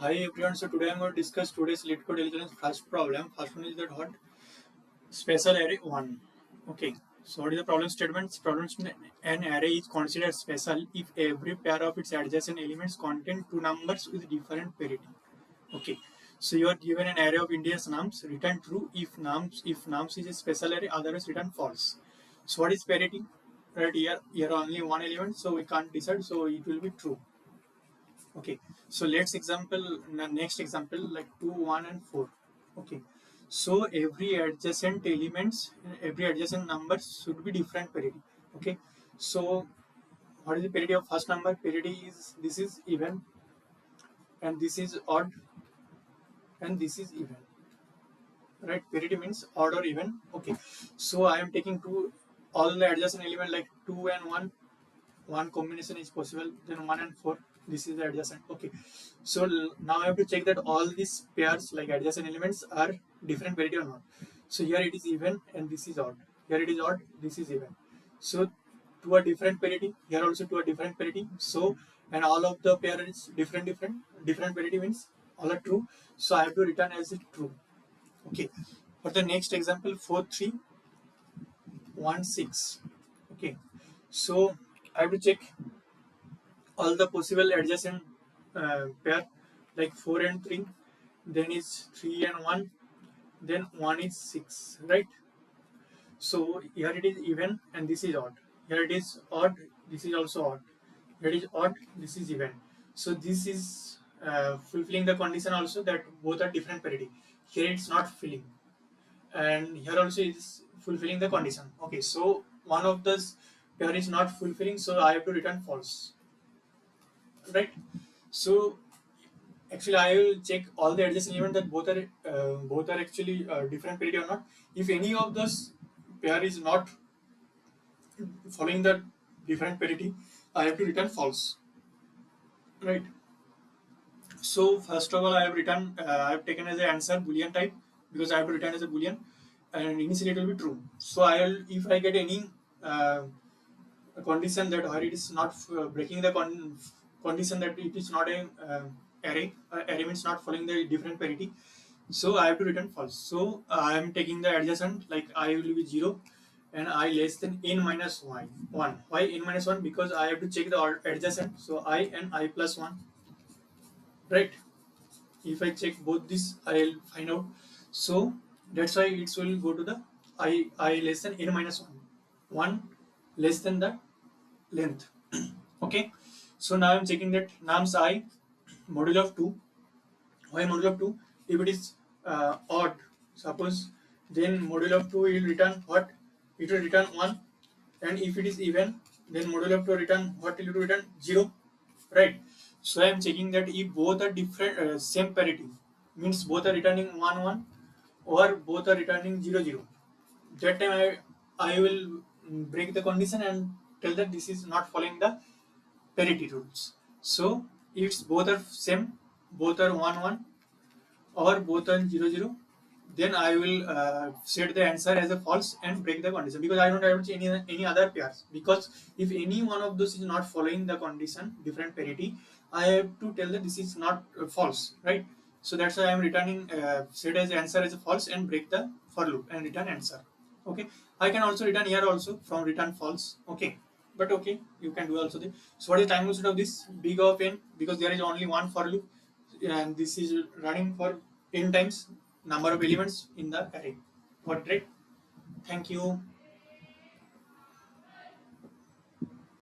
Hi everyone, so today I'm going to discuss today's LeetCode intelligence first problem. First one is that what? Special array 1. Okay, so what is the problem statement? Problem statement, an array is considered special if every pair of its adjacent elements contain two numbers with different parity. Okay, so you are given an array of India's nums, return true if nums is a special array, otherwise return false. So what is parity? Right, here only one element, so we can't decide, so it will be true. Okay, so next example like 2 1 and 4. Okay, so every adjacent number should be different parity. Okay, so what is the parity of first number? Parity is this is even and this is odd and this is even, right? Parity means odd or even. Okay, so I am taking two, all the adjacent element like 2 and 1, one combination is possible, then 1 and 4, this is the adjacent. Okay, so now I have to check that all these pairs like adjacent elements are different parity or not. So here it is even and this is odd, here it is odd, this is even. So to a different parity, here also to a different parity. So and all of the pair is different parity means all are true, so I have to return as it true. Okay, for the next example 4 3 1 6. Okay, so I have to check all the possible adjacent pair like 4 and 3, then is 3 and 1, then 1 is 6, right? So here it is even and this is odd, here it is odd, this is also odd, here it is odd, this is even. So this is fulfilling the condition also that both are different parity. Here it's not filling and here also is fulfilling the condition. Okay, so one of this pair is not fulfilling, so I have to return false, right? So actually I will check all the adjacent elements that both are actually different parity or not. If any of those pair is not following the different parity, I have to return false, right? So first of all, I have taken as an answer boolean type because I have to return as a boolean, and initially it will be true. So if I get any condition that where it is not breaking the condition that it is not a array means not following the different parity, so I have to return false. So I am taking the adjacent like I will be 0 and I less than n minus 1. Why n minus 1? Because I have to check the adjacent, so I and I plus 1, right? If I check both this, I'll find out. So that's why it will go to the I less than n minus 1, 1 less than the length. Okay, so now I'm checking that nums I modulo of 2. Why modulo of 2? If it is odd, suppose, then modulo of 2 will return what? It will return 1. And if it is even, then modulo of 2 return what? It will return 0, right? So I am checking that if both are different same parity, means both are returning 1 1 or both are returning 0 0. That time I will break the condition and tell that this is not following the parity rules. So if both are same, both are 1 1 or both are 0 0, then I will set the answer as a false and break the condition, because I don't have any other pairs. Because if any one of those is not following the condition different parity, I have to tell that this is not false, right? So that's why I am returning set as answer as a false and break the for loop and return answer. Okay, I can also return here also from return false. Okay, but okay, you can do also this. So what is the time constant of this? Big of n, because there is only one for loop and this is running for n times number of elements in the array. Got it? Thank you.